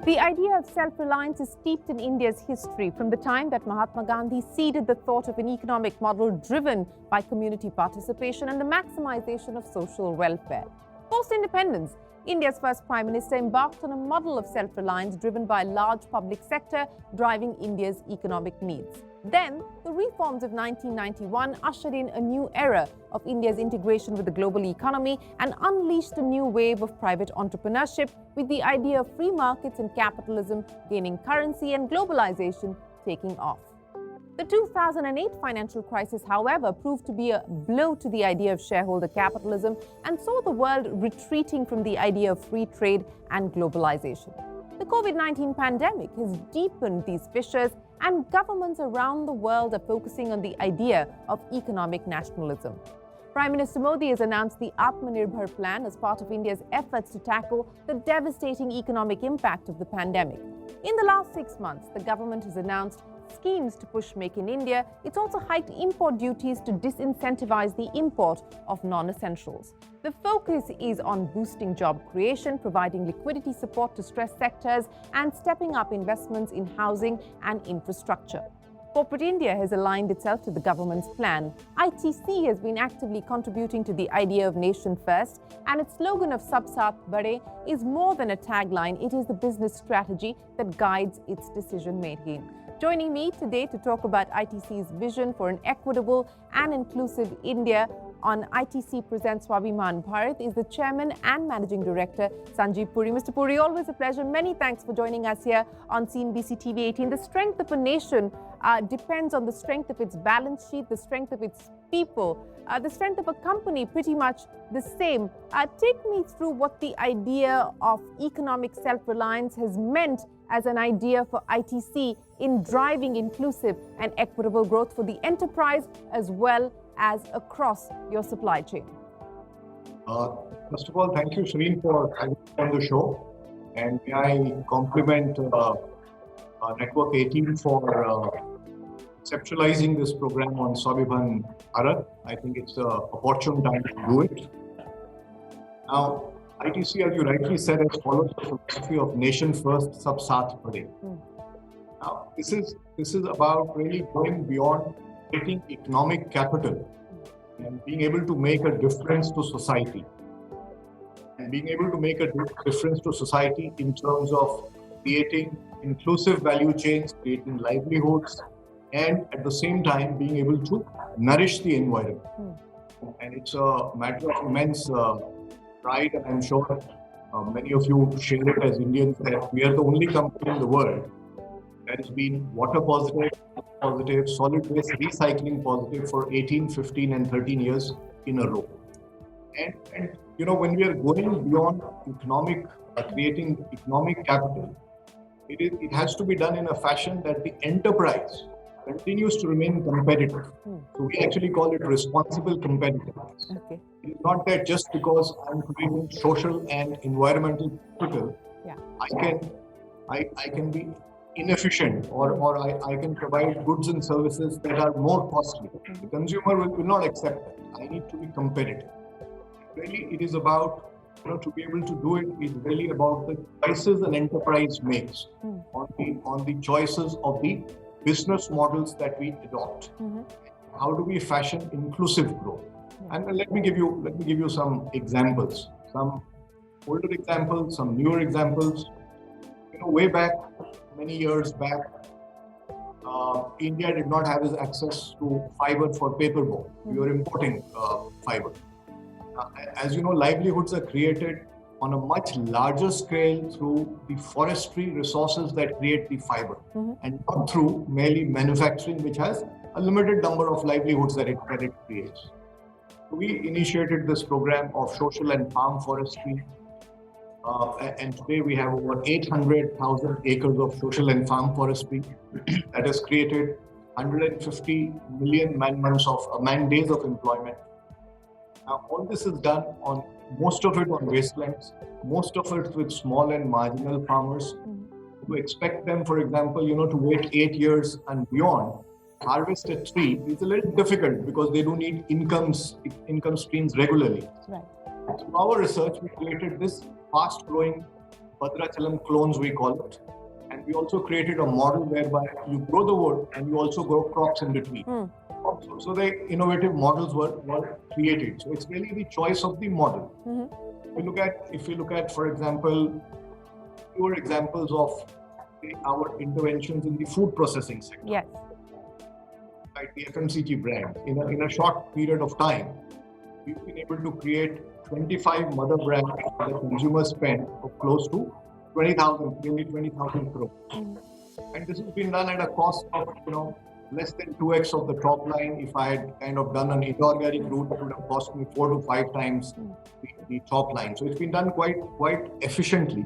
The idea of self-reliance is steeped in India's history from the time that Mahatma Gandhi seeded the thought of an economic model driven by community participation and the maximization of social welfare. Post-independence, India's first Prime Minister embarked on a model of self-reliance driven by a large public sector driving India's economic needs. Then, the reforms of 1991 ushered in a new era of India's integration with the global economy and unleashed a new wave of private entrepreneurship with the idea of free markets and capitalism gaining currency and globalization taking off. The 2008 financial crisis, however, proved to be a blow to the idea of shareholder capitalism and saw the world retreating from the idea of free trade and globalization. The COVID-19 pandemic has deepened these fissures, and governments around the world are focusing on the idea of economic nationalism. Prime Minister Modi has announced the Atmanirbhar plan as part of India's efforts to tackle the devastating economic impact of the pandemic. In the last 6 months, the government has announced schemes to push Make in India. It's also hiked import duties to disincentivize the import of non-essentials. The focus is on boosting job creation, providing liquidity support to stressed sectors, and stepping up investments in housing and infrastructure. Corporate India has aligned itself to the government's plan. ITC has been actively contributing to the idea of nation first, and its slogan of Sab Saath Badhien is more than a tagline. It is the business strategy that guides its decision-making. Joining me today to talk about ITC's vision for an equitable and inclusive India on ITC Presents Swabhiman Bharat is the Chairman and Managing Director, Sanjiv Puri. Mr. Puri, always a pleasure. Many thanks for joining us here on CNBC TV 18. The strength of a nation depends on the strength of its balance sheet, the strength of its people, the strength of a company, pretty much the same. Take me through what the idea of economic self-reliance has meant as an idea for ITC in driving inclusive and equitable growth for the enterprise as well as across your supply chain. First of all, thank you, Shereen, for having me on the show. And may I compliment Network18 for conceptualizing this program on Swabhiman Bharat. I think it's an opportune time to do it. Now, ITC, as you rightly said, has followed the philosophy of nation first, Sab Saath Badhien. Now, this is about really going beyond creating economic capital and being able to make a difference to society. And being able to make a difference to society in terms of creating inclusive value chains, creating livelihoods, and at the same time being able to nourish the environment. And it's a matter of immense pride, and I'm sure many of you share it as Indians, that we are the only company in the world that has been water positive, solid waste recycling positive for 18, 15 and 13 years in a row. And you know, when we are going beyond economic, creating economic capital, it has to be done in a fashion that the enterprise continues to remain competitive. So we actually call it responsible competitiveness. Okay. It's not that just because I'm creating social and environmental capital, I can be inefficient or I can provide goods and services that are more costly. The consumer will not accept that. I need to be competitive. Really, it is about, to be able to do it is really about the choices an enterprise makes on the choices of the business models that we adopt. How do we fashion inclusive growth? And let me give you some examples, some older examples, some newer examples. Way back, many years back, India did not have access to fiber for paperboard. We were importing fiber. As you know, livelihoods are created on a much larger scale through the forestry resources that create the fiber, and not through merely manufacturing, which has a limited number of livelihoods that it creates. So we initiated this program of social and farm forestry, and today we have over 800,000 acres of social and farm forestry that has created 150 million man days of employment. Now, all this is done on most of it on wastelands, most of it with small and marginal farmers. To expect them, for example, to wait 8 years and beyond, harvest a tree is a little difficult because they do need income streams regularly. Right. Through our research, we created this fast-growing Bhadrachalam clones, we call it. And we also created a model whereby you grow the wood and you also grow crops in between. So the innovative models were created. So it's really the choice of the model. If you look at, for example, pure examples of our interventions in the food processing sector. Yes. Like the FMCG brand, in a short period of time, we've been able to create 25 mother brands at a consumer spend of close to 20,000 crores. And this has been done at a cost of, less than 2x of the top line. If I had kind of done an inorganic route, it would have cost me 4 to 5 times the top line. So it's been done quite efficiently.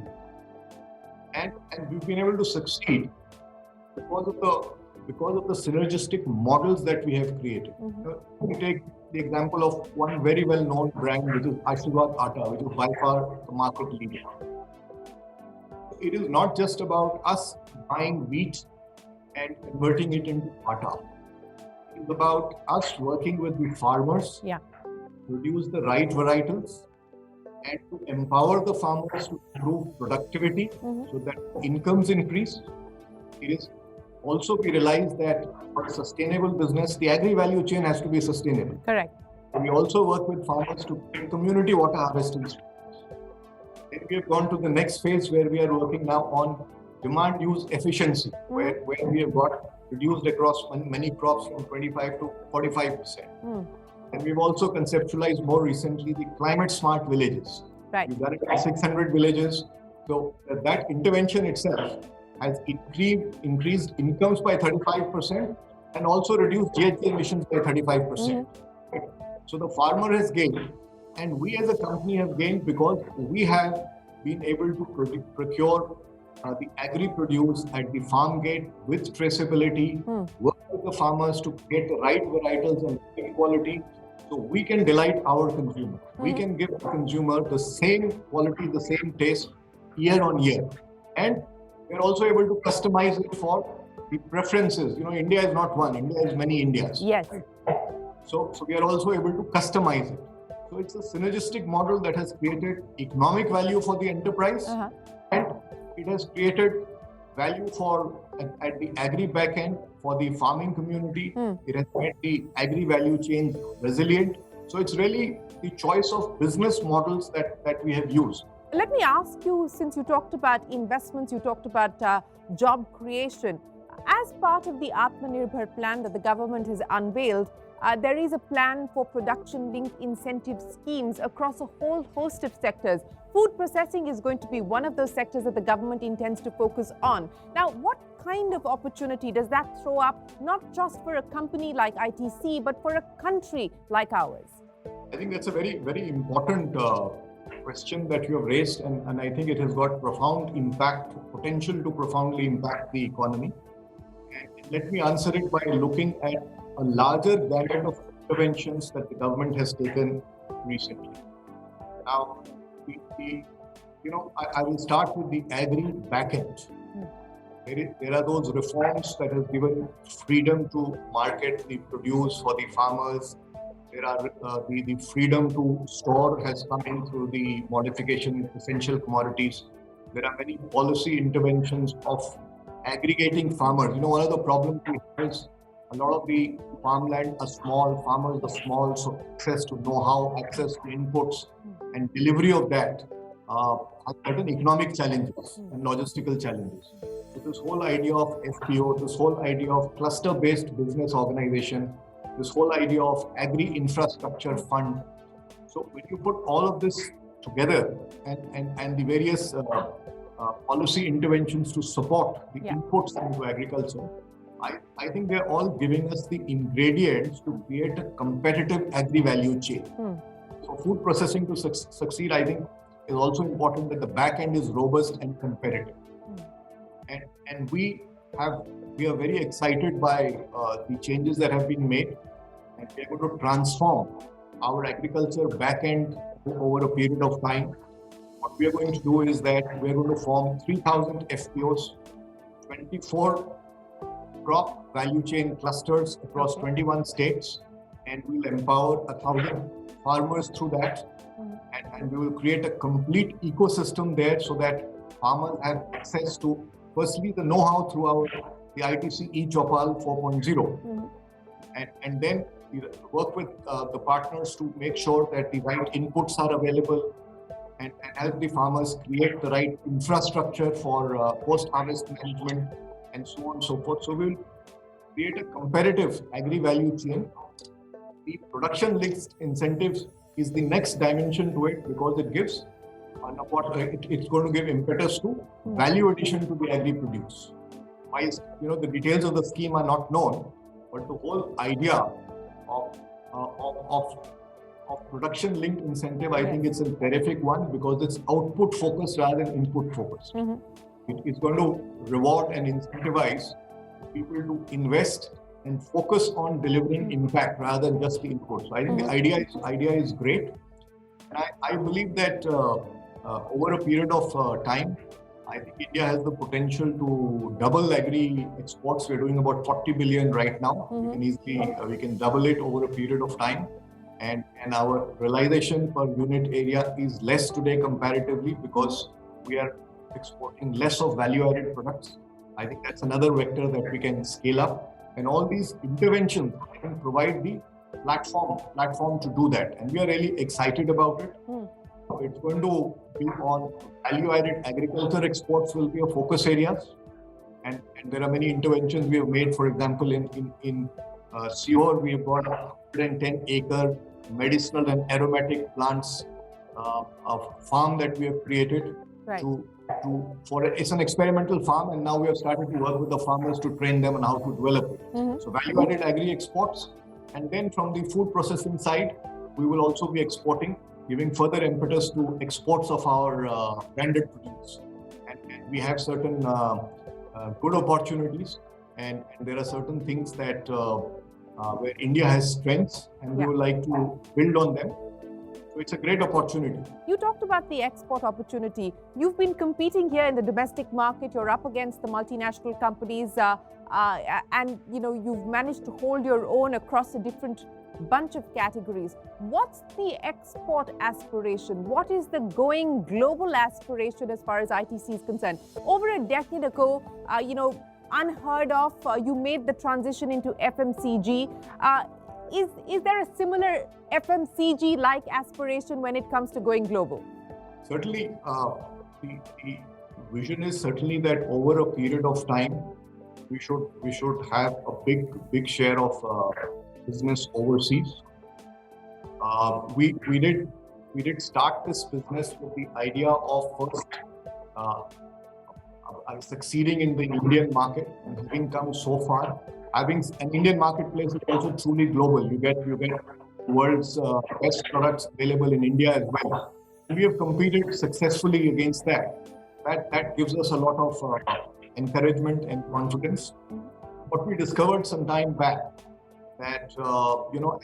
And we've been able to succeed because of the synergistic models that we have created. We take the example of one very well-known brand, which is Ashirwad Atta, which is by far the market leader. It is not just about us buying wheat and converting it into atta. It's about us working with the farmers, produce the right varietals, and to empower the farmers to improve productivity so that incomes increase. It is also, we realize that for a sustainable business, the agri-value chain has to be sustainable. Correct. And we also work with farmers to create community water harvesting. Then we have gone to the next phase where we are working now on demand use efficiency, where we have got reduced across many crops from 25 to 45%. And we've also conceptualized more recently the climate smart villages. Right. We've done it in 600 villages. So that intervention itself has increased incomes by 35% and also reduced GHG emissions by 35%. So the farmer has gained, and we as a company have gained because we have been able to procure the agri-produce at the farm gate with traceability, work with the farmers to get the right varietals and high quality, so we can delight our consumer. We can give the consumer the same quality, the same taste year on year. And we're also able to customize it for the preferences. India is not one, India is many Indias. Yes. So we are also able to customize it. So it's a synergistic model that has created economic value for the enterprise, and it has created value at the agri back end for the farming community. It has made the agri value chain resilient. So it's really the choice of business models that we have used. Let me ask you, since you talked about investments, you talked about job creation. As part of the Atmanirbhar plan that the government has unveiled, there is a plan for production-linked incentive schemes across a whole host of sectors. Food processing is going to be one of those sectors that the government intends to focus on. Now, what kind of opportunity does that throw up, not just for a company like ITC, but for a country like ours? I think that's a very, very important question that you have raised, and I think it has got profound impact, potential to profoundly impact the economy. And let me answer it by looking at a larger gamut of interventions that the government has taken recently. Now, I will start with the agri backend. There are those reforms that have given freedom to market the produce for the farmers. There are the freedom to store has come in through the modification of essential commodities. There are many policy interventions of aggregating farmers. One of the problems we have is a lot of the farmland are small, farmers are small, so access to know-how, access to inputs and delivery of that have certain economic challenges and logistical challenges. So this whole idea of FPO, this whole idea of cluster-based business organization, this whole idea of agri-infrastructure fund. So when you put all of this together and the various policy interventions to support the inputs into agriculture, I think they're all giving us the ingredients to create a competitive agri-value chain. So food processing to succeed, I think, is also important that the back end is robust and competitive. And we are very excited by the changes that have been made, and we are going to transform our agriculture back end over a period of time. What we are going to do is that we are going to form 3,000 FPOs, 24 crop value chain clusters across 21 states, and we will empower 1,000 farmers through that. And we will create a complete ecosystem there so that farmers have access to, firstly, the know-how throughout the ITC eChopal 4.0. And then we work with the partners to make sure that the right inputs are available and help the farmers create the right infrastructure for post-harvest management and so on and so forth. So we'll create a competitive agri-value chain. The production-linked incentives is the next dimension to it because it gives it's going to give impetus to value addition to the agri-produce. Whilst the details of the scheme are not known, but the whole idea of production-linked incentive, I think it's a terrific one because it's output-focused rather than input-focused. It's going to reward and incentivize people to invest and focus on delivering impact rather than just the input. So I think the idea is great. And I believe that over a period of time, I think India has the potential to double agri exports. We're doing about 40 billion right now. We can double it over a period of time. And our realization per unit area is less today comparatively because we are exporting less of value-added products. I think that's another vector that we can scale up. And all these interventions can provide the platform to do that. And we are really excited about it. It's going to be on value-added agriculture exports will be a focus areas. And there are many interventions we have made. For example, in Seoul, we have got 110-acre medicinal and aromatic plants farm that we have created. It's an experimental farm, and now we have started to work with the farmers to train them on how to develop it. So value-added agri exports, and then from the food processing side, we will also be exporting, giving further impetus to exports of our branded produce. And we have certain good opportunities, and there are certain things that where India has strengths, and we would like to build on them. So it's a great opportunity. You talked about the export opportunity. You've been competing here in the domestic market. You're up against the multinational companies, and you've managed to hold your own across a different bunch of categories. What's the export aspiration? What is the going global aspiration as far as ITC is concerned? Over a decade ago, unheard of, you made the transition into FMCG. Is there a similar FMCG-like aspiration when it comes to going global? Certainly, the vision is certainly that over a period of time, we should have a big share of business overseas. We did start this business with the idea of first succeeding in the Indian market, and having come so far, having an Indian marketplace is also truly global. You get world's best products available in India as well. And we have competed successfully against that. That gives us a lot of encouragement and confidence. What we discovered some time back that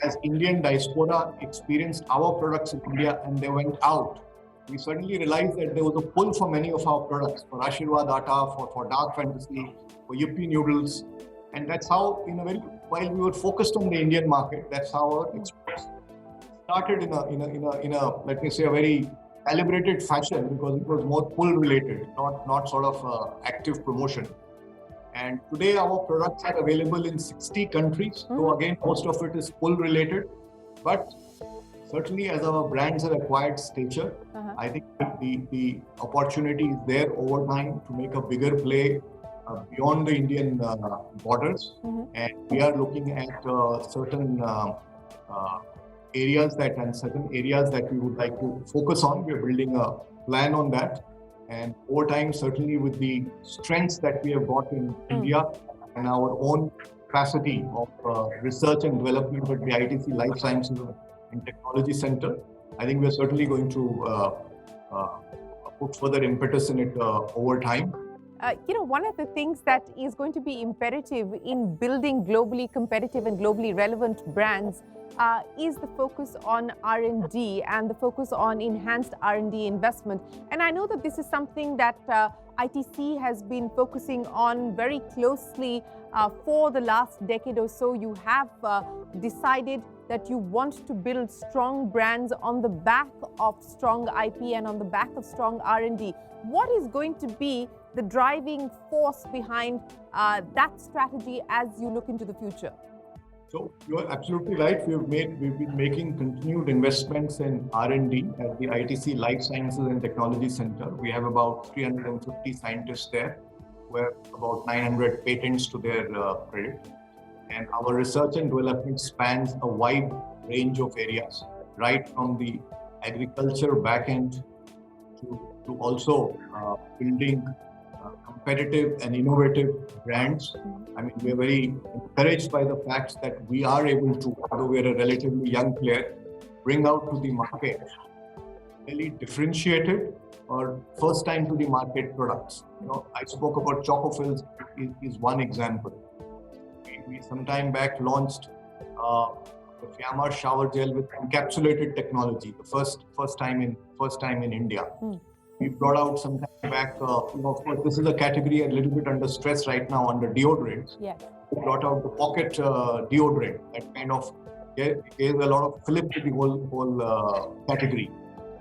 as Indian diaspora experienced our products in India and they went out, we suddenly realized that there was a pull for many of our products, for Ashirwad Atta, for Dark Fantasy, for Yippee Noodles. And that's how, while we were focused on the Indian market, that's how our exports started in a let me say, a very calibrated fashion, because it was more pull related, not sort of active promotion. And today our products are available in 60 countries. So again, most of it is pull related, but certainly as our brands have acquired stature, I think the opportunity is there over time to make a bigger play beyond the Indian borders. And we are looking at certain areas that we would like to focus on. We're building a plan on that. And over time, certainly with the strengths that we have got in India and our own capacity of research and development at the ITC Life Sciences and Technology Center, I think we're certainly going to put further impetus in it over time. One of the things that is going to be imperative in building globally competitive and globally relevant brands is the focus on R&D and the focus on enhanced R&D investment. And I know that this is something that ITC has been focusing on very closely for the last decade or so. You have decided that you want to build strong brands on the back of strong IP and on the back of strong R&D. What is going to be the driving force behind that strategy as you look into the future? So you are absolutely right. We've been making continued investments in R&D at the ITC Life Sciences and Technology Center. We have about 350 scientists there, who have about 900 patents to their credit. And our research and development spans a wide range of areas, right from the agriculture backend to also building competitive and innovative brands. I mean, we are very encouraged by the fact that we are able to, although we are a relatively young player, bring out to the market really differentiated or first time to the market products. You know, I spoke about Chocofills is one example. We some time back launched the Fiamma shower gel with encapsulated technology, the first time in India. We brought out some time back, of course, this is a category a little bit under stress right now under deodorants. Yes. We brought out the pocket deodorant that kind of gave a lot of fillip to the whole category.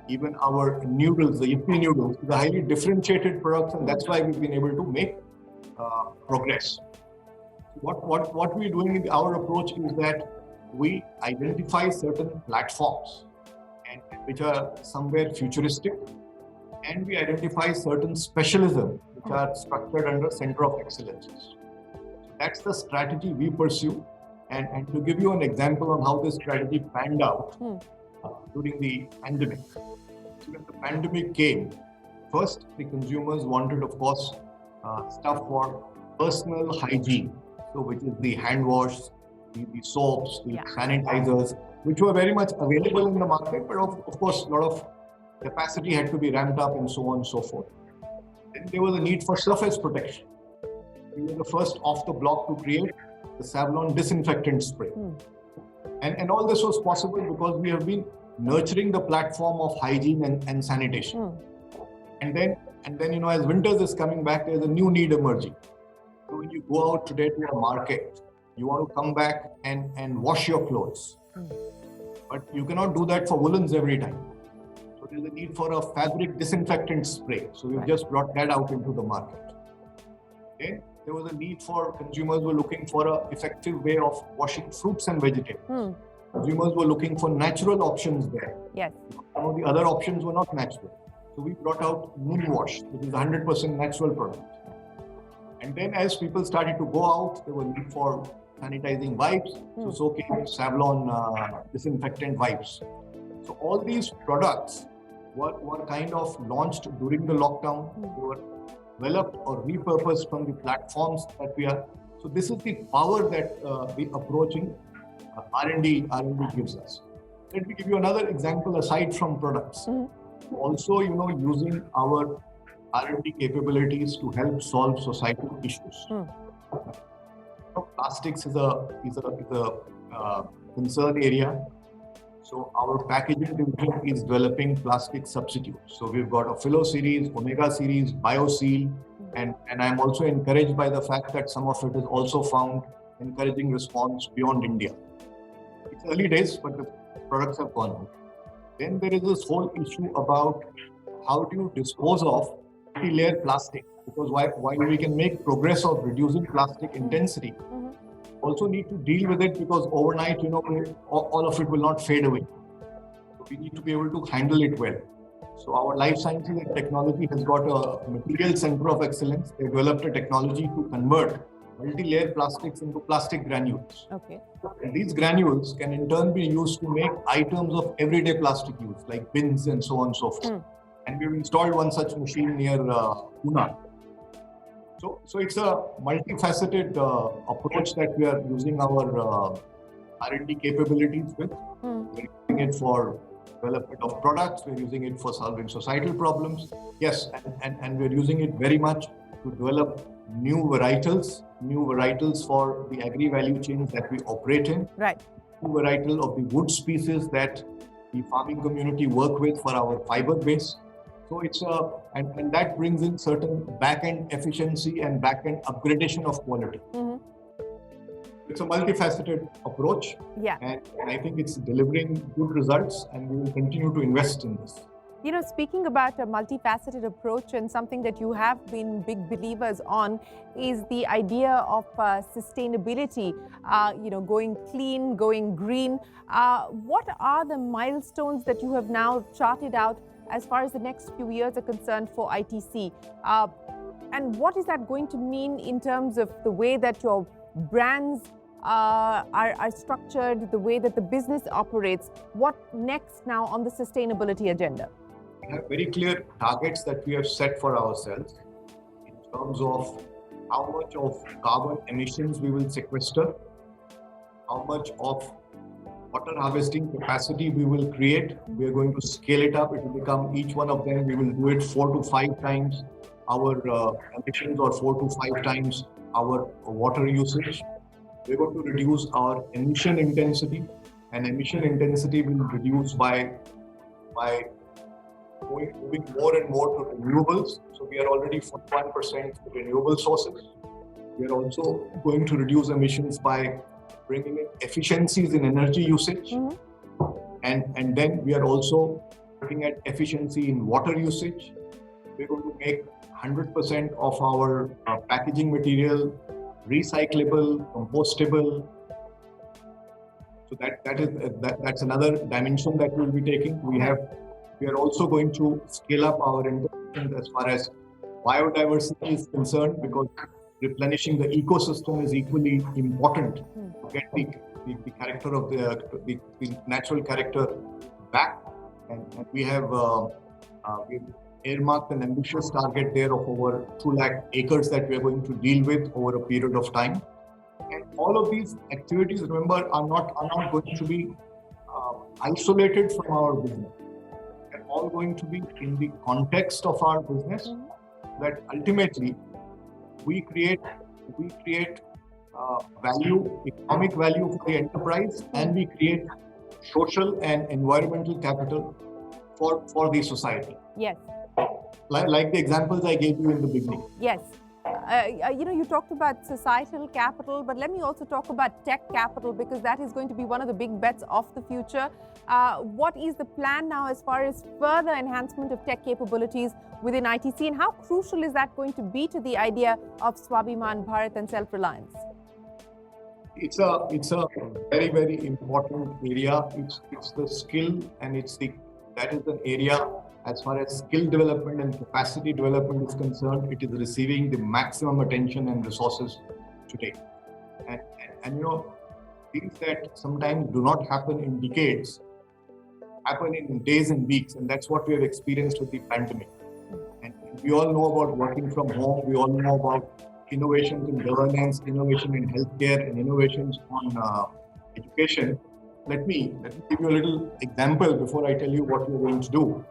Even our noodles, the Yippee noodles, the highly differentiated products, and that's why we've been able to make progress. What we're doing in our approach is that we identify certain platforms and which are somewhere futuristic, and we identify certain specialism which are structured under center of excellences. So that's the strategy we pursue. And to give you an example on how this strategy panned out during the pandemic. So when the pandemic came, first the consumers wanted, of course, stuff for personal hygiene. So which is the hand wash, the soaps, the sanitizers, which were very much available in the market, but of course, a lot of capacity had to be ramped up and so on and so forth. Then there was a need for surface protection. We were the first off the block to create the Savlon disinfectant spray. And all this was possible because we have been nurturing the platform of hygiene and sanitation. And then, as winters is coming back, there's a new need emerging. So when you go out today to a market, you want to come back and wash your clothes. But you cannot do that for woolens every time. So there's a need for a fabric disinfectant spray. So we've just brought that out into the market. Okay? There was a need for consumers were looking for an effective way of washing fruits and vegetables. Consumers were looking for natural options there. Yes. Some of the other options were not natural. So we brought out Moon Wash, which is a 100% natural product. And then as people started to go out, there was need for sanitizing wipes. So came Savlon disinfectant wipes. So all these products were kind of launched during the lockdown. They were developed or repurposed from the platforms that we are. So this is the power that the approaching R&D gives us. Let me give you another example aside from products. Also, using our R&D capabilities to help solve societal issues. Plastics is a concern area. So our packaging division is developing plastic substitutes. So we've got a Philo series, Omega series, BioSeal, and I'm also encouraged by the fact that some of it is also found encouraging response beyond India. It's early days, but the products have gone out. Then there is this whole issue about how do you dispose of multi-layer plastic, because while we can make progress of reducing plastic intensity, also need to deal with it because overnight, all of it will not fade away. So we need to be able to handle it well. So our life sciences and technology has got a material center of excellence. They developed a technology to convert multi-layer plastics into plastic granules. Okay. And these granules can in turn be used to make items of everyday plastic use, like bins and so on and so forth. And we've installed one such machine near Pune. So it's a multifaceted approach that we are using our R&D capabilities with. We're using it for development of products. We're using it for solving societal problems. Yes, and we're using it very much to develop new varietals for the agri-value chains that we operate in. Right. New varietal of the wood species that the farming community work with for our fiber base. So it's and that brings in certain back-end efficiency and back-end upgradation of quality. It's a multifaceted approach, and I think it's delivering good results, and we will continue to invest in this. You know, speaking about a multifaceted approach, and something that you have been big believers on is the idea of sustainability, going clean, going green. What are the milestones that you have now charted out as far as the next few years are concerned for ITC? And what is that going to mean in terms of the way that your brands are structured, the way that the business operates? What next now on the sustainability agenda? We have very clear targets that we have set for ourselves in terms of how much of carbon emissions we will sequester, how much of water harvesting capacity we will create. We are going to scale it up. It will become, each one of them, we will do it 4 to 5 times our emissions, or 4 to 5 times our water usage. We're going to reduce our emission intensity, and emission intensity will reduce by moving more and more to renewables. So we are already 41% renewable sources. We are also going to reduce emissions by bringing in efficiencies in energy usage. And then we are also looking at efficiency in water usage. We're going to make 100% of our packaging material recyclable, compostable. So that's another dimension that we'll be taking. We are also going to scale up our investment as far as biodiversity is concerned, because replenishing the ecosystem is equally important to get the character of the natural character back. And we have we've earmarked an ambitious target there of over 2 lakh acres that we are going to deal with over a period of time. And all of these activities, remember, are not going to be isolated from our business. They're all going to be in the context of our business, that ultimately we create value, economic value for the enterprise, and we create social and environmental capital for the society. Yes. Like the examples I gave you in the beginning. Yes. You talked about societal capital, but let me also talk about tech capital, because that is going to be one of the big bets of the future. What is the plan now as far as further enhancement of tech capabilities within ITC, and how crucial is that going to be to the idea of Swabhiman Bharat and self-reliance? It's a very, very important area. It's the skill, and that is an area, as far as skill development and capacity development is concerned, it is receiving the maximum attention and resources today. And things that sometimes do not happen in decades happen in days and weeks, and that's what we have experienced with the pandemic. And we all know about working from home. We all know about innovations in governance, innovation in healthcare, and innovations on education. Let me give you a little example before I tell you what we're going to do.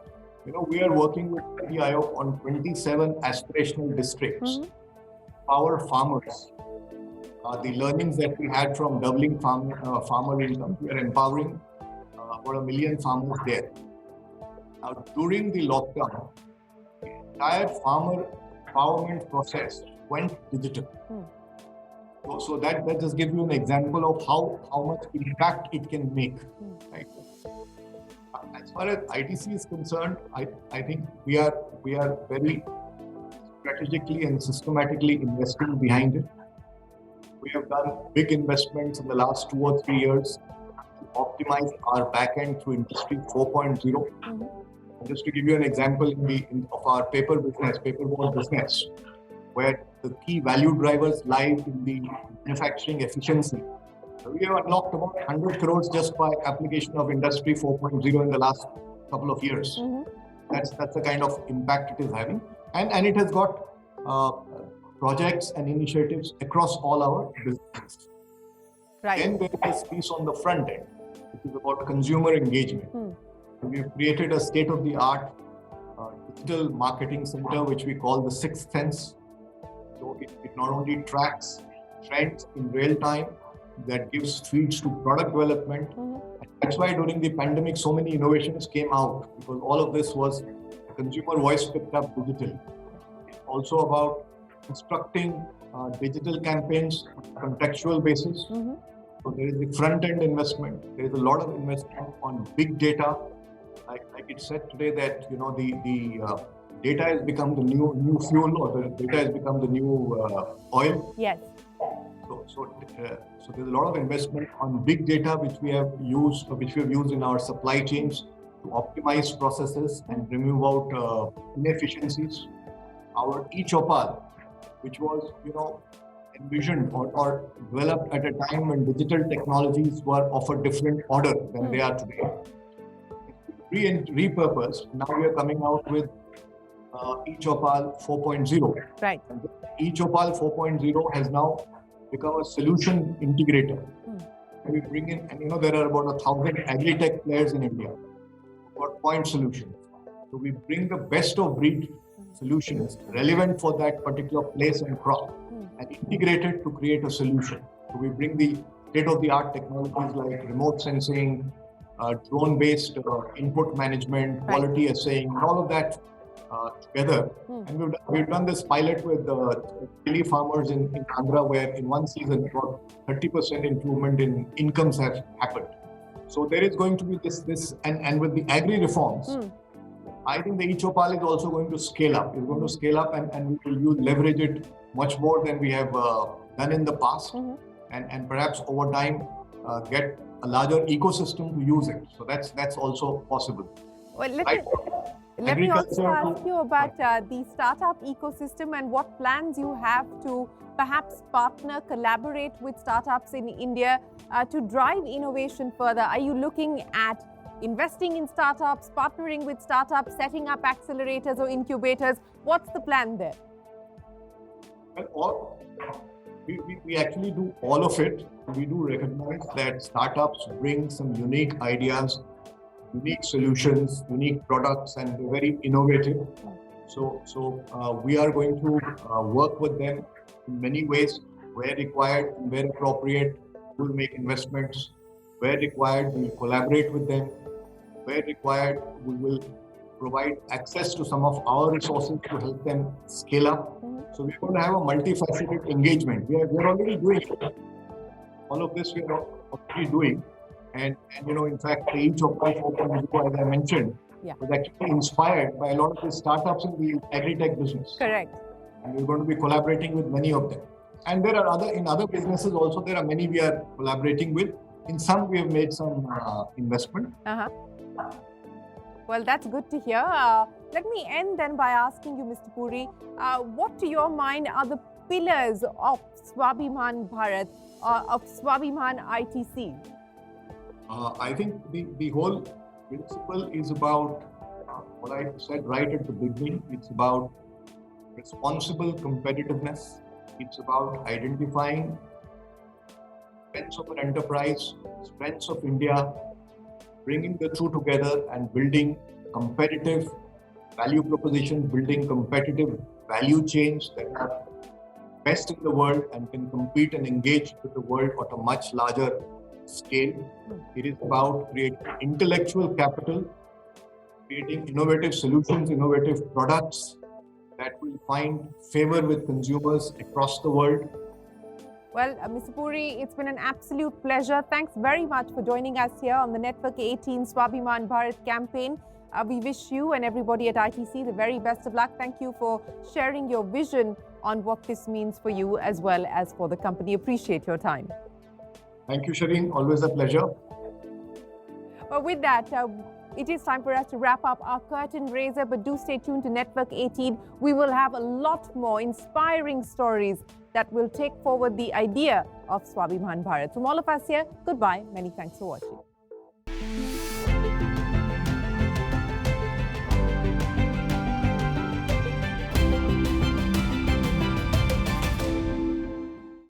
We are working with the Aayog on 27 aspirational districts. Our farmers, the learnings that we had from doubling farmer income, we are empowering about 1 million farmers there. Now, during the lockdown, the entire farmer empowerment process went digital. So that just gives you an example of how much impact it can make. Right? As far as ITC is concerned, I think we are very strategically and systematically investing behind it. We have done big investments in the last 2 or 3 years to optimize our backend through Industry 4.0. Just to give you an example of our paperboard business, where the key value drivers lie in the manufacturing efficiency. We have unlocked about 100 crores just by application of Industry 4.0 in the last couple of years. That's the kind of impact it is having. And it has got projects and initiatives across all our businesses. Right. Then there is piece on the front end, which is about consumer engagement. We have created a state-of-the-art digital marketing center, which we call the Sixth Sense. So it not only tracks trends in real time, that gives feeds to product development. That's why during the pandemic, so many innovations came out, because all of this was, the consumer voice picked up digital. It's also about constructing digital campaigns on a contextual basis. So there is the front-end investment. There is a lot of investment on big data. Like it said today that the data has become the new fuel, or the data has become the new oil. Yes. So there's a lot of investment on big data which we have used in our supply chains to optimize processes and remove out inefficiencies. Our e-Chopal, which was envisioned or developed at a time when digital technologies were of a different order than they are today. Repurposed. Now we are coming out with e-Chopal 4.0. Right. And e-Chopal 4.0 has now become a solution integrator. And we bring in, and there are about 1,000 agri-tech players in India for point solutions. So we bring the best of breed solutions relevant for that particular place and crop and integrate it to create a solution. So we bring the state-of-the-art technologies like remote sensing, drone-based input management, quality assaying, and all of that together. And we've done this pilot with chili farmers in Andhra, where in one season about 30% improvement in incomes have happened. So there is going to be this and with the agri reforms, I think the e-Chopal is also going to scale up. It's going to scale up and we will leverage it much more than we have done in the past, and perhaps over time get a larger ecosystem to use it. So that's also possible. Well, let me also ask you about the startup ecosystem and what plans you have to perhaps partner, collaborate with startups in India to drive innovation further. Are you looking at investing in startups, partnering with startups, setting up accelerators or incubators? What's the plan there? Well, we actually do all of it. We do recognize that startups bring some unique ideas, unique solutions, unique products, and they're very innovative. So we are going to work with them in many ways. Where required and where appropriate, we'll make investments. Where required, we'll collaborate with them. Where required, we will provide access to some of our resources to help them scale up. So we're going to have a multifaceted engagement. We're already doing it. All of this we are already doing. And in fact, the e-Chopal 4.0, as I mentioned, was actually inspired by a lot of the startups in the agri-tech business. Correct. And we're going to be collaborating with many of them. And there are in other businesses also, there are many we are collaborating with. In some, we have made some investment. Well, that's good to hear. Let me end then by asking you, Mr. Puri, what to your mind are the pillars of Swabhiman Bharat, of Swabhiman ITC? I think the whole principle is about what I said right at the beginning. It's about responsible competitiveness. It's about identifying strengths of an enterprise, strengths of India, bringing the two together and building competitive value proposition, building competitive value chains that are best in the world and can compete and engage with the world at a much larger scale. It is about creating intellectual capital, creating innovative solutions, innovative products that will find favor with consumers across the world. Well, Mr. Puri, it's been an absolute pleasure. Thanks very much for joining us here on the Network 18 Swabhiman Bharat campaign. We wish you and everybody at ITC the very best of luck. Thank you for sharing your vision on what this means for you as well as for the company. Appreciate your time. Thank you, Shereen. Always a pleasure. Well, with that, it is time for us to wrap up our curtain raiser, but do stay tuned to Network 18. We will have a lot more inspiring stories that will take forward the idea of Swabhiman Bharat. From all of us here, goodbye. Many thanks for watching.